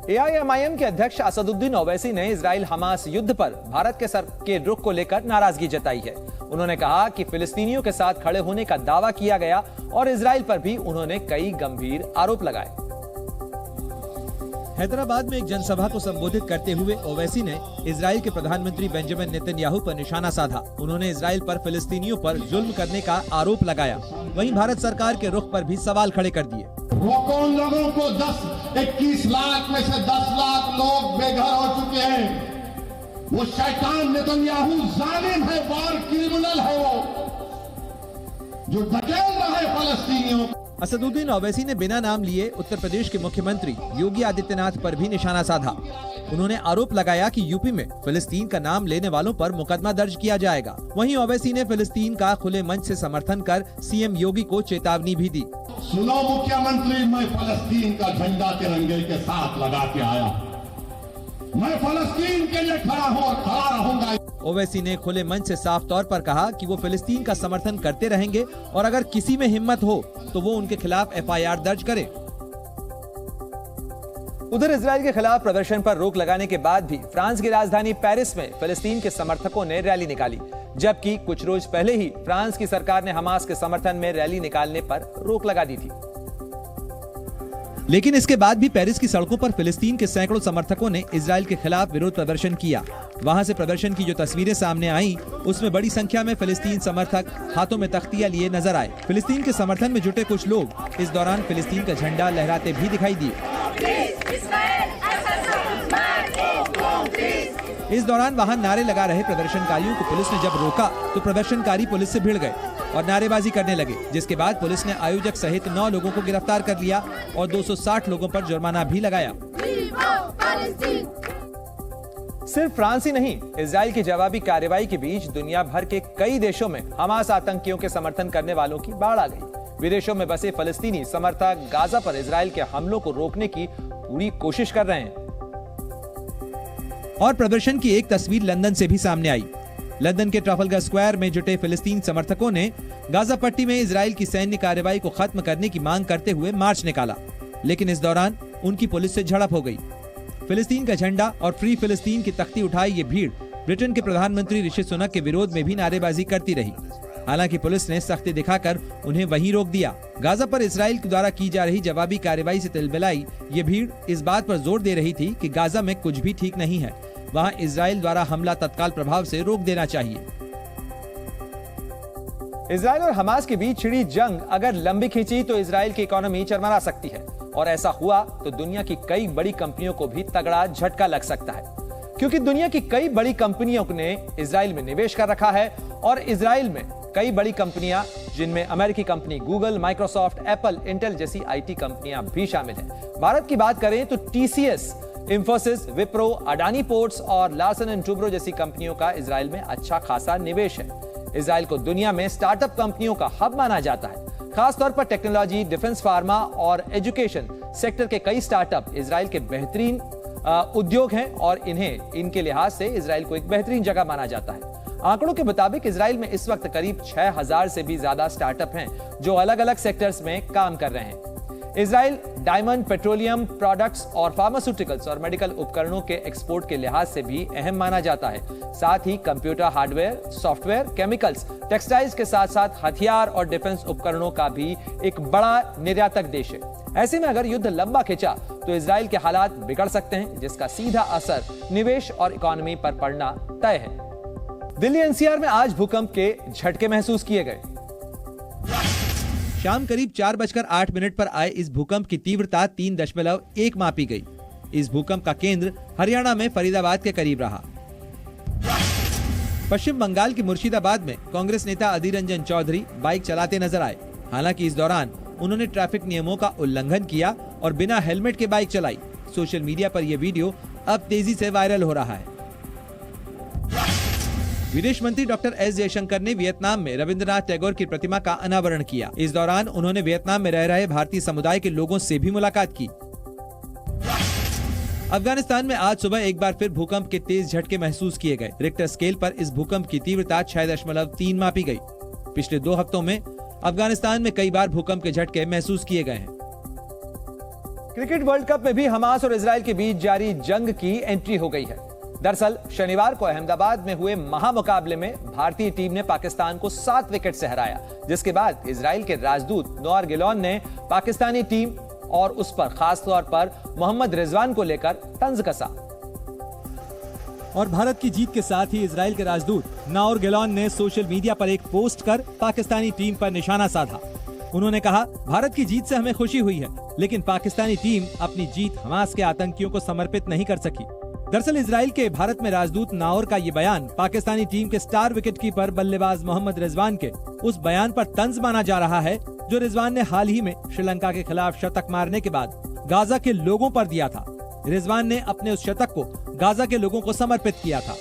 AIMIM के अध्यक्ष असदुद्दीन ओवैसी ने इजराइल हमास युद्ध पर भारत के रुख को लेकर नाराजगी जताई है। उन्होंने कहा कि फिलिस्तीनियों के साथ खड़े होने का दावा किया गया और इजराइल पर भी उन्होंने कई गंभीर आरोप लगाए। हैदराबाद में एक जनसभा को संबोधित करते हुए ओवैसी ने इजराइल के प्रधानमंत्री बेंजामिन नेतन्याहू पर निशाना साधा। उन्होंने इजराइल पर फिलिस्तीनियों पर जुल्म करने का आरोप लगाया। वहीं भारत सरकार के रुख पर भी सवाल खड़े कर दिए। वो कौन लोगों को 21 लाख में से 10 लाख लोग बेघर हो चुके हैं। वो शैतान नेतन्याहू जालिम है, वार क्रिमिनल है, वो जो धकेल रहा है फलस्तीनियों को। असदुद्दीन ओवैसी ने बिना नाम लिए उत्तर प्रदेश के मुख्यमंत्री योगी आदित्यनाथ पर भी निशाना साधा। उन्होंने आरोप लगाया कि यूपी में फिलिस्तीन का नाम लेने वालों पर मुकदमा दर्ज किया जाएगा। वहीं ओवैसी ने फिलिस्तीन का खुले मंच से समर्थन कर सीएम योगी को चेतावनी भी दी। सुनो मुख्यमंत्री, मैं फलस्तीन का झंडा तिरंगे के साथ लगा के आया, मैं फलस्तीन के लिए खड़ा रहूंगा। ओवैसी ने खुले मंच से साफ तौर पर कहा कि वो फिलिस्तीन का समर्थन करते रहेंगे और अगर किसी में हिम्मत हो तो वो उनके खिलाफ FIR दर्ज करे। उधर इजराइल के खिलाफ प्रदर्शन पर रोक लगाने के बाद भी फ्रांस की राजधानी पेरिस में फिलिस्तीन के समर्थकों ने रैली निकाली, जबकि कुछ रोज पहले ही फ्रांस की सरकार ने हमास के समर्थन में रैली निकालने पर रोक लगा दी थी। लेकिन इसके बाद भी पेरिस की सड़कों पर फिलिस्तीन के सैकड़ों समर्थकों ने इजराइल के खिलाफ विरोध प्रदर्शन किया। वहां से प्रदर्शन की जो तस्वीरें सामने आईं, उसमें बड़ी संख्या में फिलिस्तीन समर्थक हाथों में तख्तियां लिए नजर आए। फिलिस्तीन के समर्थन में जुटे कुछ लोग इस दौरान फिलिस्तीन का झंडा लहराते भी दिखाई दिए। इस दौरान वहां नारे लगा रहे प्रदर्शनकारियों को पुलिस ने जब रोका तो प्रदर्शनकारी पुलिस से भिड़ गए और नारेबाजी करने लगे, जिसके बाद पुलिस ने आयोजक सहित 9 लोगों को गिरफ्तार कर लिया और 260 लोगों पर जुर्माना भी लगाया। सिर्फ फ्रांस ही नहीं, इजराइल की जवाबी कार्रवाई के बीच दुनिया भर के कई देशों में हमास आतंकियों के समर्थन करने वालों की बाढ़ आ गई। विदेशों में बसे फलस्तीनी समर्थक गाजा पर इजराइल के हमलों को रोकने की पूरी कोशिश कर रहे हैं। और प्रदर्शन की एक तस्वीर लंदन से भी सामने आई। लंदन के ट्राफल्गर स्क्वायर में जुटे फिलिस्तीन समर्थकों ने गाजा पट्टी में इजराइल की सैन्य कार्रवाई को खत्म करने की मांग करते हुए मार्च निकाला, लेकिन इस दौरान उनकी पुलिस से झड़प हो गई। फिलिस्तीन का झंडा और फ्री फिलिस्तीन की तख्ती उठाई ये भीड़ ब्रिटेन के प्रधानमंत्री ऋषि सुनक के विरोध में भी नारेबाजी करती रही। हालांकि पुलिस ने सख्ती दिखाकर उन्हें वहीं रोक दिया। गाजा पर इजराइल के द्वारा की जा रही जवाबी कार्रवाई से तिलमिलाई ये भीड़ इस बात पर जोर दे रही थी कि गाजा में कुछ भी ठीक नहीं है, वहां इजराइल द्वारा हमला तत्काल प्रभाव से रोक देना चाहिए। इजराइल और हमास के बीच छिड़ी जंग अगर लंबी खींची तो इजराइल की इकोनॉमी चरमरा सकती है, और ऐसा हुआ तो दुनिया की कई बड़ी कंपनियों को भी तगड़ा झटका लग सकता है, क्योंकि दुनिया की कई बड़ी कंपनियों ने इजराइल में निवेश कर रखा है और इजराइल में कई बड़ी कंपनियां, जिनमें अमेरिकी company Google, Microsoft, Apple, Intel जैसी IT कंपनियां भी शामिल हैं। भारत की बात करें तो TCS, इंफोसिस, विप्रो, अडानी पोर्ट्स और लार्सन एंड टूब्रो जैसी कंपनियों का इजराइल में अच्छा खासा निवेश है। इजराइल को दुनिया में स्टार्टअप कंपनियों का हब माना जाता है। खासतौर पर टेक्नोलॉजी, डिफेंस, फार्मा और एजुकेशन सेक्टर के कई स्टार्टअप इजराइल के बेहतरीन उद्योग हैं और इनके लिहाज से इजराइल को एक बेहतरीन जगह माना जाता है। आंकड़ों के मुताबिक इजराइल में इस वक्त करीब 6000 से भी ज्यादा स्टार्टअप हैं जो अलग अलग सेक्टर्स में काम कर रहे हैं। इजराइल डायमंड, पेट्रोलियम प्रोडक्ट्स और फार्मास्यूटिकल्स और मेडिकल उपकरणों के एक्सपोर्ट के लिहाज से भी अहम माना जाता है। साथ ही computer, hardware, software, chemicals, textiles के साथ साथ हथियार और डिफेंस उपकरणों का भी एक बड़ा निर्यातक देश है। ऐसे में अगर युद्ध लंबा खिंचा तो इजराइल के हालात बिगड़ सकते हैं, जिसका सीधा असर निवेश और इकोनॉमी पर पड़ना तय है। दिल्ली NCR में आज भूकंप के झटके महसूस किए गए। शाम करीब 4:08 पर आए इस भूकंप की तीव्रता 3.1 मापी गई। इस भूकंप का केंद्र हरियाणा में फरीदाबाद के करीब रहा। पश्चिम बंगाल के मुर्शिदाबाद में कांग्रेस नेता अधीर रंजन चौधरी बाइक चलाते नजर आए। हालांकि इस दौरान उन्होंने ट्रैफिक नियमों का उल्लंघन किया और बिना हेलमेट के बाइक चलाई। सोशल मीडिया पर यह वीडियो अब तेजी से वायरल हो रहा है। विदेश मंत्री डॉक्टर S जयशंकर ने वियतनाम में रविंद्रनाथ टैगोर की प्रतिमा का अनावरण किया। इस दौरान उन्होंने वियतनाम में रह रहे भारतीय समुदाय के लोगों से भी मुलाकात की। अफगानिस्तान में आज सुबह एक बार फिर भूकंप के तेज झटके महसूस किए गए। रिक्टर स्केल पर इस भूकंप की तीव्रता 6.3 मापी गई। पिछले 2 हफ्तों में अफगानिस्तान में कई बार भूकंप के झटके महसूस किए गए हैं। क्रिकेट वर्ल्ड कप में भी हमास और इजराइल के बीच जारी जंग की एंट्री हो गई है। दरअसल शनिवार को अहमदाबाद में हुए महामुकाबले में भारतीय टीम ने पाकिस्तान को 7 विकेट से हराया, जिसके बाद इजराइल के राजदूत नोआर गिलोन ने पाकिस्तानी टीम और उस पर खास तौर पर मोहम्मद रिजवान को लेकर तंज कसा। और भारत की जीत के साथ ही इजराइल के राजदूत नोआर गिलोन ने सोशल मीडिया पर एक पोस्ट कर पाकिस्तानी टीम पर निशाना साधा। उन्होंने कहा, भारत की जीत से हमें खुशी हुई है, लेकिन पाकिस्तानी टीम अपनी जीत हमास के आतंकियों को समर्पित नहीं कर सकी। दरअसल इजराइल के भारत में राजदूत नोआर का ये बयान पाकिस्तानी टीम के स्टार विकेटकीपर बल्लेबाज मोहम्मद रिजवान के उस बयान पर तंज माना जा रहा है जो रिजवान ने हाल ही में श्रीलंका के खिलाफ शतक मारने के बाद गाजा के लोगों पर दिया था। रिजवान ने अपने उस शतक को गाजा के लोगों को समर्पित किया था।